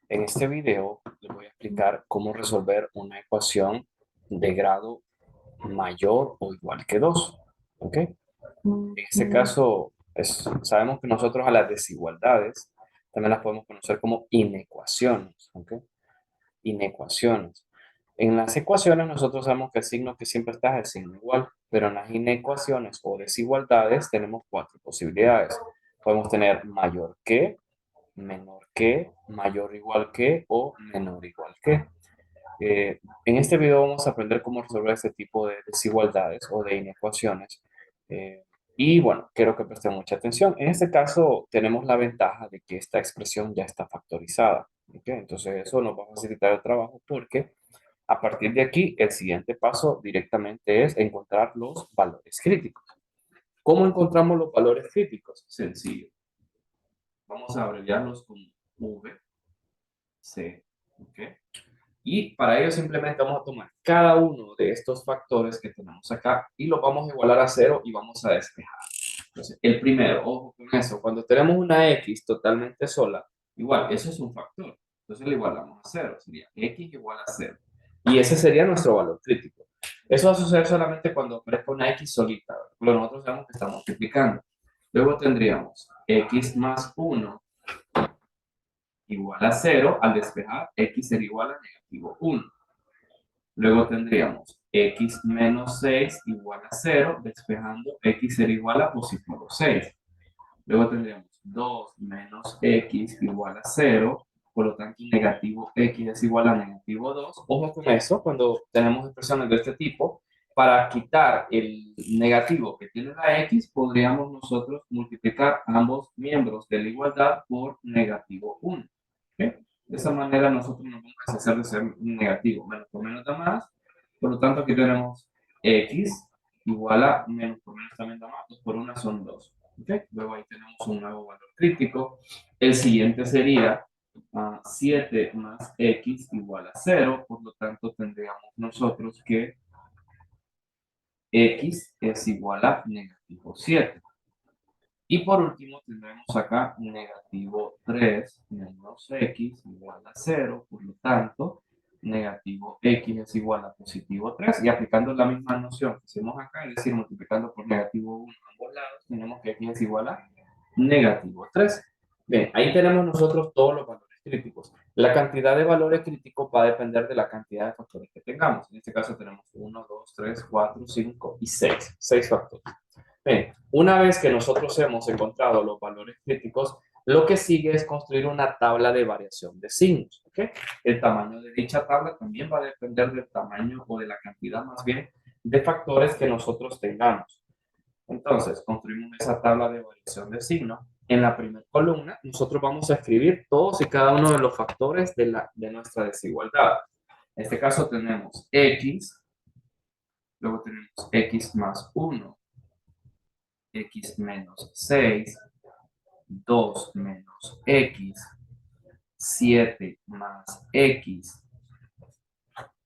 En este video les voy a explicar cómo resolver una ecuación de grado mayor o igual que 2. ¿Ok? En este caso, sabemos que nosotros a las desigualdades también las podemos conocer como inecuaciones. ¿Ok? Inecuaciones. En las ecuaciones nosotros sabemos que el signo que siempre está es el signo igual, pero en las inecuaciones o desigualdades tenemos cuatro posibilidades. Podemos tener mayor que, menor que, mayor o igual que o menor o igual que. En este video vamos a aprender cómo resolver este tipo de desigualdades o de inecuaciones. Eh, y bueno, quiero que presten mucha atención. En este caso tenemos la ventaja de que esta expresión ya está factorizada. ¿Ok? Entonces eso nos va a facilitar el trabajo porque a partir de aquí el siguiente paso directamente es encontrar los valores críticos. ¿Cómo encontramos los valores críticos? Sencillo. Vamos a abreviarlos como V, C, ¿ok? Y para ello simplemente vamos a tomar cada uno de estos factores que tenemos acá y los vamos a igualar a cero y vamos a despejar. Entonces, el primero, ojo con eso, cuando tenemos una X totalmente sola, igual, eso es un factor. Entonces le igualamos a cero, sería X igual a cero. Y ese sería nuestro valor crítico. Eso va a suceder solamente cuando aparezca una X solita, pero nosotros sabemos que está multiplicando. Luego tendríamos X más uno igual a cero, al despejar, X sería igual a negativo uno. Luego tendríamos X menos 6 igual a cero, despejando, X sería igual a positivo 6. Luego tendríamos 2 menos X igual a cero, por lo tanto negativo X es igual a negativo 2. Ojo con eso, cuando tenemos expresiones de este tipo, para quitar el negativo que tiene la X, podríamos nosotros multiplicar ambos miembros de la igualdad por negativo 1. ¿Okay? De esa manera nosotros nos vamos a hacer de ser negativo, menos por menos da más. Por lo tanto aquí tenemos X igual a menos por menos también da más, 2 por 1 son 2. ¿Okay? Luego ahí tenemos un nuevo valor crítico. El siguiente sería 7 más X igual a 0, por lo tanto tendríamos nosotros que X es igual a negativo 7. Y por último tendremos acá negativo 3 menos X igual a 0, por lo tanto negativo X es igual a positivo 3. Y aplicando la misma noción que hicimos acá, es decir, multiplicando por negativo 1 a ambos lados, tenemos que X es igual a negativo 3. Bien, ahí tenemos nosotros todos los valores críticos. La cantidad de valores críticos va a depender de la cantidad de factores que tengamos. En este caso tenemos 1, 2, 3, 4, 5 y 6. 6 factores. Bien, una vez que nosotros hemos encontrado los valores críticos, lo que sigue es construir una tabla de variación de signos. ¿Okay? El tamaño de dicha tabla también va a depender del tamaño o de la cantidad más bien de factores que nosotros tengamos. Entonces, construimos esa tabla de variación de signos. En la primera columna, nosotros vamos a escribir todos y cada uno de los factores de nuestra desigualdad. En este caso tenemos X, luego tenemos X más 1, X menos 6, 2 menos X, 7 más X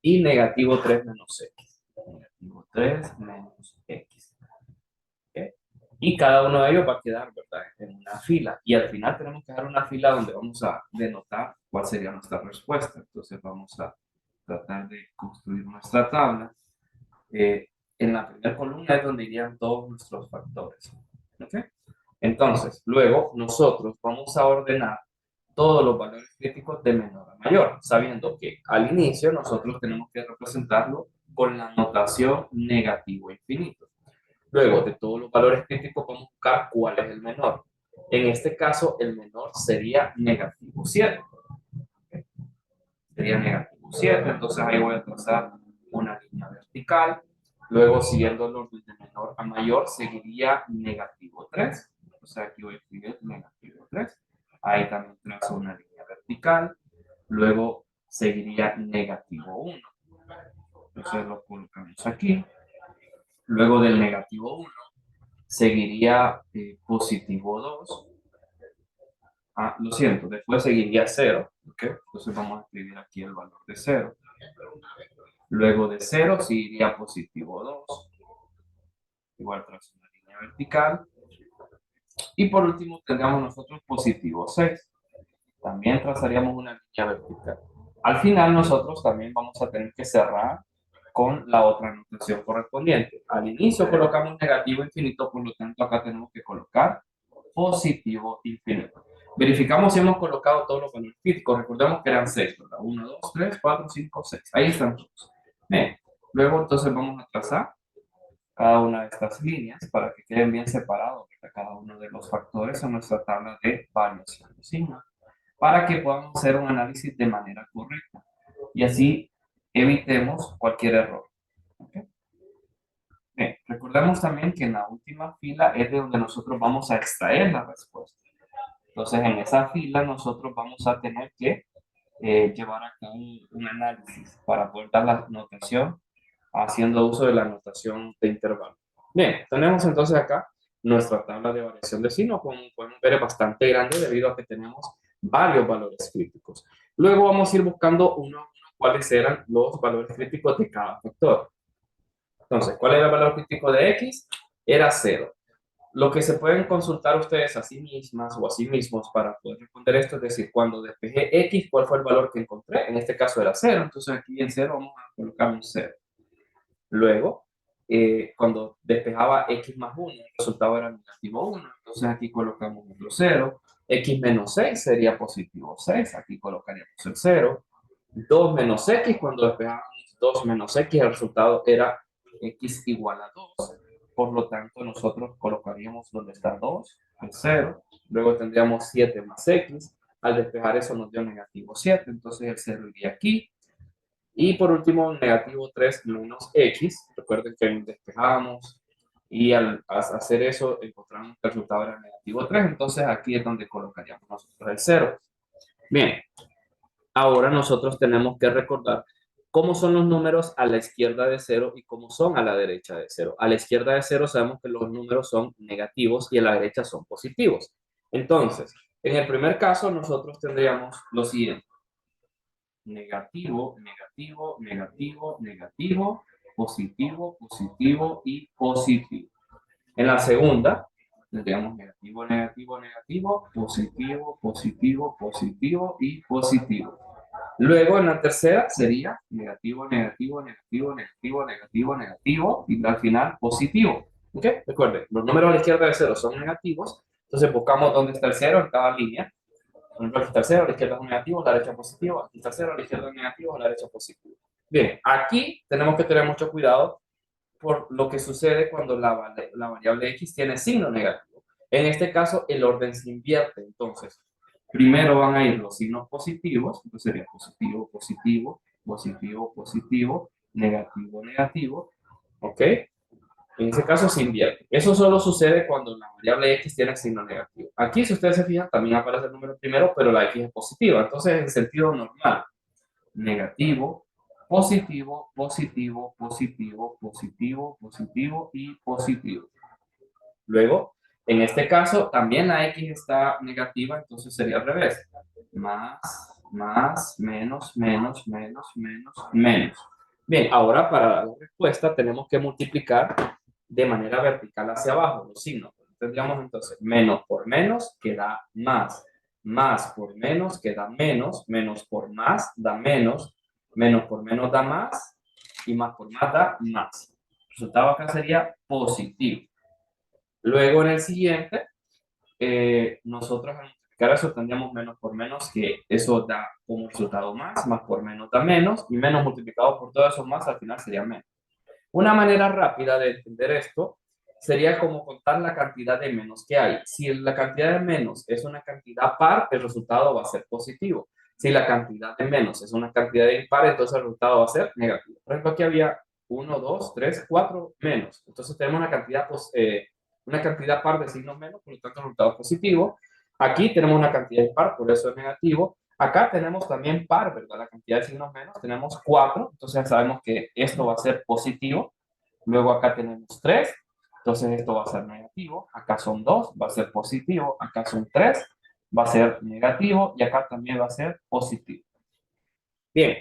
y negativo 3 menos X. Negativo 3 menos X. ¿Okay? Y cada uno de ellos va a quedar, ¿verdad?, en una fila. Y al final tenemos que dar una fila donde vamos a denotar cuál sería nuestra respuesta. Entonces vamos a tratar de construir nuestra tabla. En la primera columna es donde irían todos nuestros factores. ¿Ok? Entonces, luego nosotros vamos a ordenar todos los valores críticos de menor a mayor, sabiendo que al inicio nosotros tenemos que representarlo con la notación negativo infinito. Luego de todos los valores críticos vamos a buscar cuál es el menor. En este caso, el menor sería negativo 7. ¿Okay? Sería negativo 7, entonces ahí voy a trazar una línea vertical. Luego, siguiendo el orden de menor a mayor, seguiría negativo 3. O sea, aquí voy a escribir negativo 3. Ahí también trazo una línea vertical. Luego seguiría negativo 1. Entonces lo colocamos aquí. Luego del negativo 1 seguiría positivo 2. Lo siento, después seguiría 0. ¿Okay? Entonces vamos a escribir aquí el valor de 0. Luego de 0 seguiría positivo 2. Igual trazo una línea vertical. Y por último tendríamos nosotros positivo 6. También trazaríamos una línea vertical. Al final nosotros también vamos a tener que cerrar con la otra notación correspondiente. Al inicio colocamos negativo infinito, por lo tanto acá tenemos que colocar positivo infinito. Verificamos si hemos colocado todos los valores críticos. Recordemos que eran 6, ¿verdad? 1, 2, 3, 4, 5, 6. Ahí están todos. Bien. Luego entonces vamos a trazar cada una de estas líneas para que queden bien separados cada uno de los factores en nuestra tabla de variación de signos, para que podamos hacer un análisis de manera correcta y así evitemos cualquier error. ¿Okay? Bien, recordemos también que en la última fila es de donde nosotros vamos a extraer la respuesta. Entonces, en esa fila nosotros vamos a tener que llevar a cabo un análisis para poder dar la notación haciendo uso de la notación de intervalo. Bien, tenemos entonces acá nuestra tabla de variación de signo, como pueden ver es bastante grande debido a que tenemos varios valores críticos. Luego vamos a ir buscando uno a uno cuáles eran los valores críticos de cada factor. Entonces, ¿cuál era el valor crítico de X? Era 0. Lo que se pueden consultar ustedes a sí mismas o a sí mismos para poder responder esto es decir, cuando despejé X, ¿cuál fue el valor que encontré? En este caso era 0, entonces aquí en 0 vamos a colocar un 0. Luego, cuando despejaba X más 1, el resultado era negativo 1, entonces aquí colocamos otro 0. X menos 6 sería positivo 6, aquí colocaríamos el 0. 2 menos X, cuando despejábamos 2 menos X, el resultado era X igual a 2. Por lo tanto, nosotros colocaríamos donde está 2, el 0. Luego tendríamos 7 más X. Al despejar eso nos dio negativo 7, entonces el 0 iría aquí. Y por último, negativo 3 menos X. Recuerden que despejamos y al hacer eso encontramos que el resultado era negativo 3. Entonces aquí es donde colocaríamos nosotros el 0. Bien, ahora nosotros tenemos que recordar cómo son los números a la izquierda de 0 y cómo son a la derecha de 0. A la izquierda de 0 sabemos que los números son negativos y a la derecha son positivos. Entonces, en el primer caso nosotros tendríamos lo siguiente. Negativo, negativo, negativo, negativo, positivo, positivo y positivo. En la segunda, tendríamos negativo, negativo, negativo, positivo, positivo, positivo y positivo. Luego en la tercera sería negativo, negativo, negativo, negativo, negativo, negativo y al final positivo. ¿Ok? Recuerden, los números a la izquierda de cero son negativos, entonces buscamos dónde está el cero en cada línea. Por ejemplo, aquí está el 0, a la izquierda es un negativo, a la derecha positivo. Aquí está el 0, a la izquierda es negativo, a la derecha positivo. Bien, aquí tenemos que tener mucho cuidado por lo que sucede cuando la variable x tiene signo negativo. En este caso, el orden se invierte. Entonces, primero van a ir los signos positivos, entonces sería positivo, positivo, positivo, positivo, negativo, negativo. ¿Ok? En ese caso se invierte. Eso solo sucede cuando la variable x tiene signo negativo. Aquí, si ustedes se fijan, también aparece el número primero, pero la x es positiva. Entonces, en sentido normal, negativo, positivo, positivo, positivo, positivo, positivo y positivo. Luego, en este caso, también la x está negativa, entonces sería al revés. Más, menos, menos, menos, menos, menos. Bien, ahora para la respuesta tenemos que multiplicar de manera vertical hacia abajo los signos. Tendríamos entonces menos por menos que da más por menos que da menos por más da menos por menos da más y más por más da más. El resultado acá sería positivo. Luego en el siguiente, nosotros al multiplicar eso tendríamos menos por menos, que eso da como resultado más por menos da menos, y menos multiplicado por todo eso más, al final sería menos. Una manera rápida de entender esto sería como contar la cantidad de menos que hay. Si la cantidad de menos es una cantidad par, el resultado va a ser positivo. Si la cantidad de menos es una cantidad de impar, entonces el resultado va a ser negativo. Por ejemplo, aquí había 1, 2, 3, 4 menos. Entonces tenemos una cantidad par de signos menos, por lo tanto el resultado es positivo. Aquí tenemos una cantidad impar, por eso es negativo. Acá tenemos también par, ¿verdad? La cantidad de signos menos, tenemos 4, entonces sabemos que esto va a ser positivo. Luego acá tenemos 3, entonces esto va a ser negativo. Acá son 2, va a ser positivo. Acá son 3, va a ser negativo. Y acá también va a ser positivo. Bien,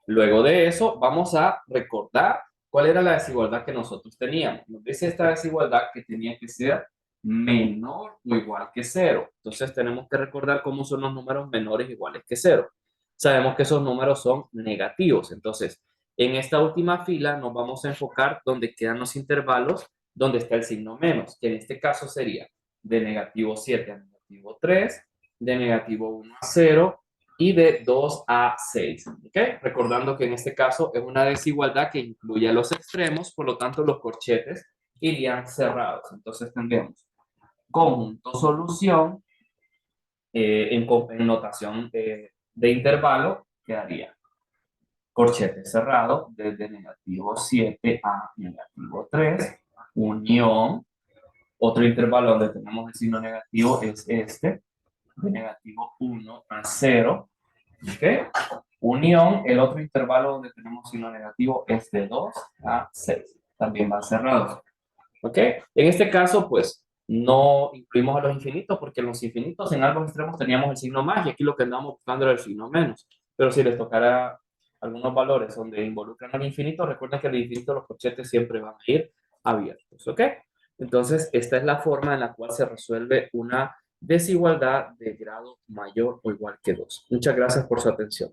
luego de eso vamos a recordar cuál era la desigualdad que nosotros teníamos. Nos dice esta desigualdad que tenía que ser menor o igual que cero. Entonces tenemos que recordar cómo son los números menores o iguales que cero. Sabemos que esos números son negativos. Entonces, en esta última fila nos vamos a enfocar donde quedan los intervalos, donde está el signo menos, que en este caso sería de negativo 7 a negativo 3, de negativo 1 a 0 y de 2 a 6. ¿Okay? Recordando que en este caso es una desigualdad que incluye a los extremos, por lo tanto los corchetes irían cerrados. Entonces tendríamos conjunto solución en notación de intervalo, quedaría corchete cerrado desde negativo 7 a negativo 3, unión, otro intervalo donde tenemos el signo negativo es este, de negativo 1 a 0, ¿ok? Unión, el otro intervalo donde tenemos signo negativo es de 2 a 6, también va cerrado, ¿ok? En este caso, pues, no incluimos a los infinitos porque en los infinitos en ambos extremos teníamos el signo más y aquí lo que andamos buscando era el signo menos. Pero si les tocara algunos valores donde involucran al infinito, recuerden que el infinito los corchetes siempre van a ir abiertos, ¿ok? Entonces, esta es la forma en la cual se resuelve una desigualdad de grado mayor o igual que 2. Muchas gracias por su atención.